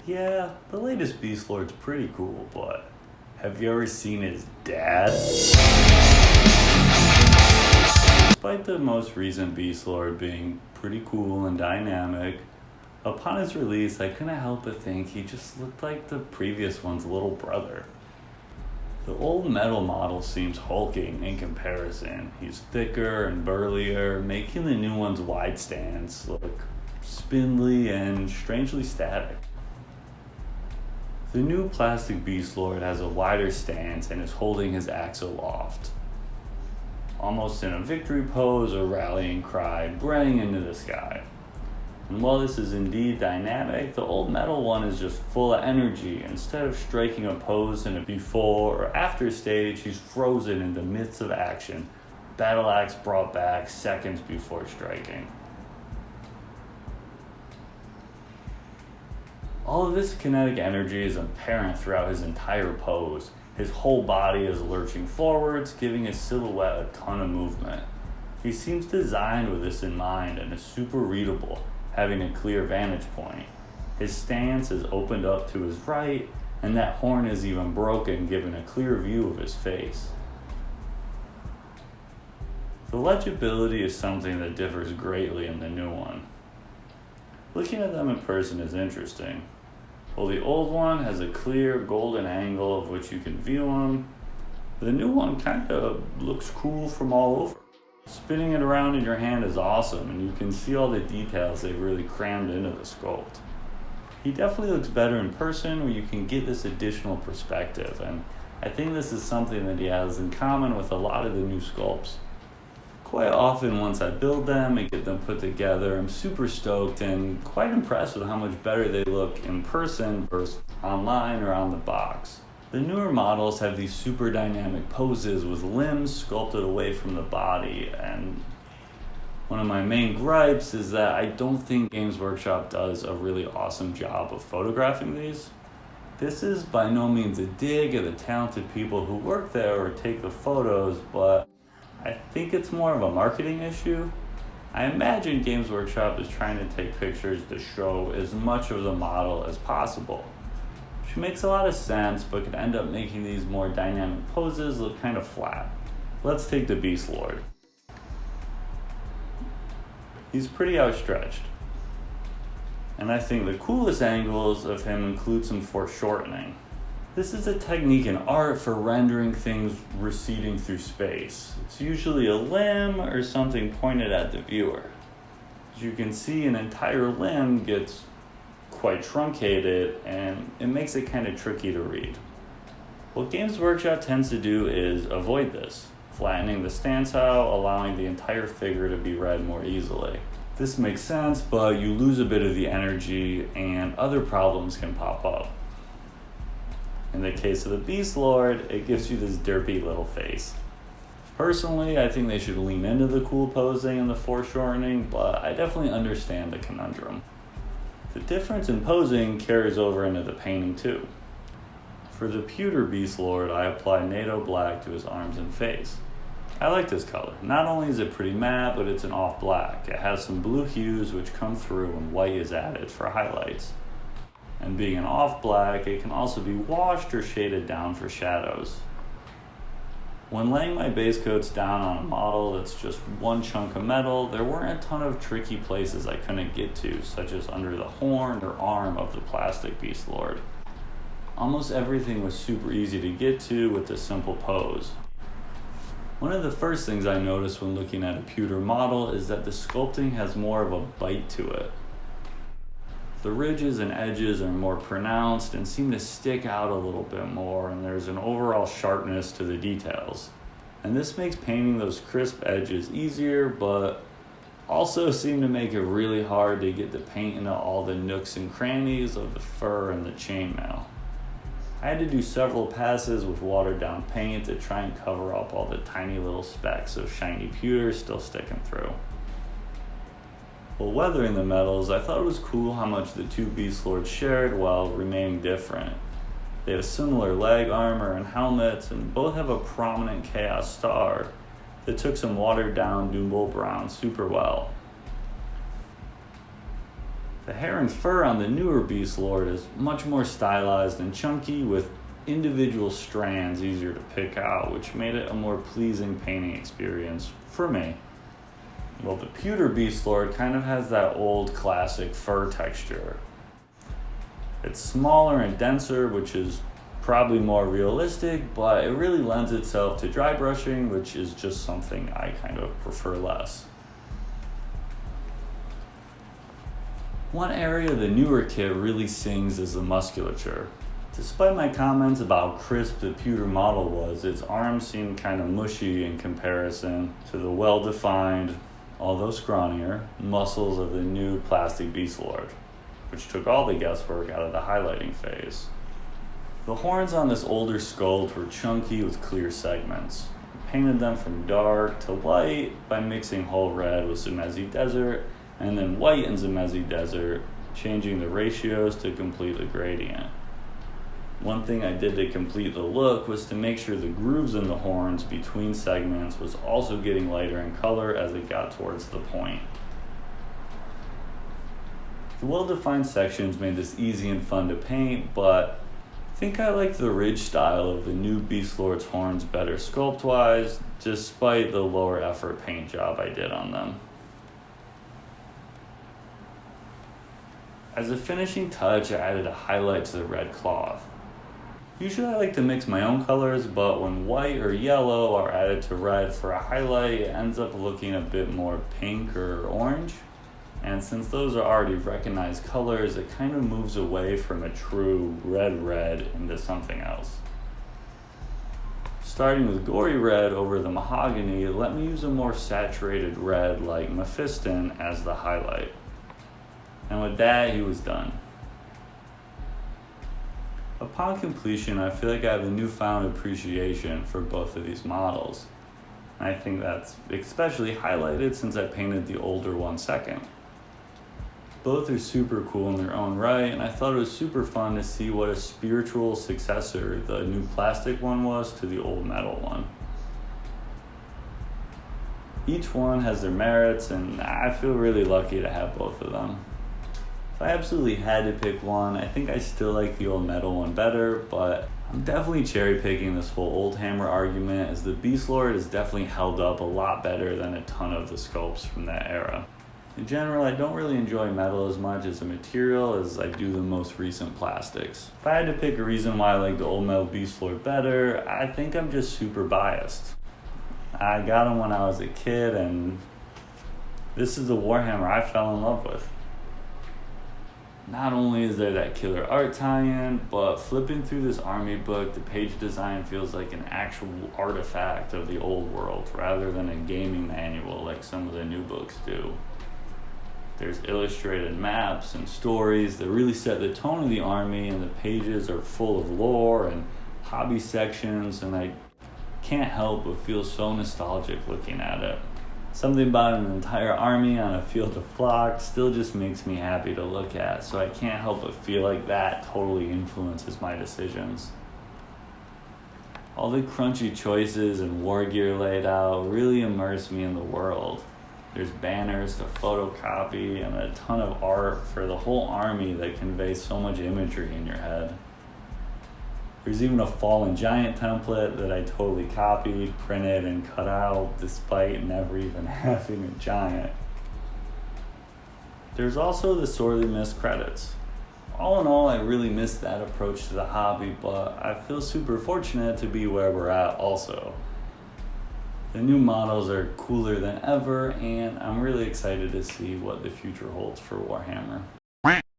Yeah, the latest Beastlord's pretty cool, but have you ever seen his dad? Despite the most recent Beastlord being pretty cool and dynamic, upon his release I couldn't help but think he just looked like the previous one's little brother. The old metal model seems hulking in comparison. He's thicker and burlier, making the new one's wide stance look spindly and strangely static. The new plastic Beastlord has a wider stance and is holding his axe aloft, almost in a victory pose or rallying cry, braying into the sky. And while this is indeed dynamic, the old metal one is just full of energy. Instead of striking a pose in a before or after stage, he's frozen in the midst of action, battle axe brought back seconds before striking. All of this kinetic energy is apparent throughout his entire pose. His whole body is lurching forwards, giving his silhouette a ton of movement. He seems designed with this in mind and is super readable, having a clear vantage point. His stance is opened up to his right, and that horn is even broken, giving a clear view of his face. The legibility is something that differs greatly in the new one. Looking at them in person is interesting. While the old one has a clear golden angle of which you can view him, the new one kind of looks cool from all over. Spinning it around in your hand is awesome, and you can see all the details they've really crammed into the sculpt. He definitely looks better in person where you can get this additional perspective, and I think this is something that he has in common with a lot of the new sculpts. Quite often once I build them and get them put together, I'm super stoked and quite impressed with how much better they look in person versus online or on the box. The newer models have these super dynamic poses with limbs sculpted away from the body, and one of my main gripes is that I don't think Games Workshop does a really awesome job of photographing these. This is by no means a dig at the talented people who work there or take the photos, but I think it's more of a marketing issue. I imagine Games Workshop is trying to take pictures to show as much of the model as possible, which makes a lot of sense, but could end up making these more dynamic poses look kind of flat. Let's take the Beastlord. He's pretty outstretched, and I think the coolest angles of him include some foreshortening. This is a technique in art for rendering things receding through space. It's usually a limb or something pointed at the viewer. As you can see, an entire limb gets quite truncated, and it makes it kind of tricky to read. What Games Workshop tends to do is avoid this, flattening the stance out, allowing the entire figure to be read more easily. This makes sense, but you lose a bit of the energy and other problems can pop up. In the case of the Beastlord, it gives you this derpy little face. Personally, I think they should lean into the cool posing and the foreshortening, but I definitely understand the conundrum. The difference in posing carries over into the painting too. For the pewter Beastlord, I apply NATO black to his arms and face. I like this color. Not only is it pretty matte, but it's an off black. It has some blue hues which come through when white is added for highlights. And being an off black, it can also be washed or shaded down for shadows. When laying my base coats down on a model that's just one chunk of metal, there weren't a ton of tricky places I couldn't get to, such as under the horn or arm of the plastic Beastlord. Almost everything was super easy to get to with a simple pose. One of the first things I noticed when looking at a pewter model is that the sculpting has more of a bite to it. The ridges and edges are more pronounced and seem to stick out a little bit more, and there's an overall sharpness to the details. And this makes painting those crisp edges easier, but also seem to make it really hard to get the paint into all the nooks and crannies of the fur and the chainmail. I had to do several passes with watered down paint to try and cover up all the tiny little specks of shiny pewter still sticking through. While weathering the metals, I thought it was cool how much the two Beastlords shared while remaining different. They have similar leg armor and helmets, and both have a prominent Chaos Star that took some watered down Doombull Brown super well. The hair and fur on the newer Beastlord is much more stylized and chunky, with individual strands easier to pick out, which made it a more pleasing painting experience for me. Well, the pewter Beastlord kind of has that old classic fur texture. It's smaller and denser, which is probably more realistic, but it really lends itself to dry brushing, which is just something I kind of prefer less. One area the newer kit really sings is the musculature. Despite my comments about how crisp the pewter model was, its arms seemed kind of mushy in comparison to the well-defined, although scrawnier, muscles of the new plastic Beastlord, which took all the guesswork out of the highlighting phase. The horns on this older sculpt were chunky with clear segments. I painted them from dark to light by mixing whole red with Zimezi Desert, and then white and Zimezi Desert, changing the ratios to complete the gradient. One thing I did to complete the look was to make sure the grooves in the horns between segments was also getting lighter in color as it got towards the point. The well-defined sections made this easy and fun to paint, but I think I like the ridge style of the new Beastlord's horns better sculpt-wise, despite the lower effort paint job I did on them. As a finishing touch, I added a highlight to the red cloth. Usually I like to mix my own colors, but when white or yellow are added to red for a highlight, it ends up looking a bit more pink or orange. And since those are already recognized colors, it kind of moves away from a true red into something else. Starting with gory red over the mahogany, let me use a more saturated red like Mephiston as the highlight. And with that, he was done. Upon completion, I feel like I have a newfound appreciation for both of these models. And I think that's especially highlighted since I painted the older one second. Both are super cool in their own right, and I thought it was super fun to see what a spiritual successor the new plastic one was to the old metal one. Each one has their merits, and I feel really lucky to have both of them. If I absolutely had to pick one, I think I still like the old metal one better, but I'm definitely cherry picking this whole OLDhammer argument, as the Beastlord is definitely held up a lot better than a ton of the sculpts from that era. In general, I don't really enjoy metal as much as a material as I do the most recent plastics. If I had to pick a reason why I like the old metal Beastlord better, I think I'm just super biased. I got them when I was a kid, and this is the Warhammer I fell in love with. Not only is there that killer art tie-in, but flipping through this army book, the page design feels like an actual artifact of the old world rather than a gaming manual like some of the new books do. There's illustrated maps and stories that really set the tone of the army, and the pages are full of lore and hobby sections, and I can't help but feel so nostalgic looking at it. Something about an entire army on a field of flock still just makes me happy to look at, so I can't help but feel like that totally influences my decisions. All the crunchy choices and war gear laid out really immerse me in the world. There's banners to photocopy and a ton of art for the whole army that conveys so much imagery in your head. There's even a fallen giant template that I totally copied, printed, and cut out despite never even having a giant. There's also the sorely missed credits. All in all, I really missed that approach to the hobby, but I feel super fortunate to be where we're at also. The new models are cooler than ever, and I'm really excited to see what the future holds for Warhammer.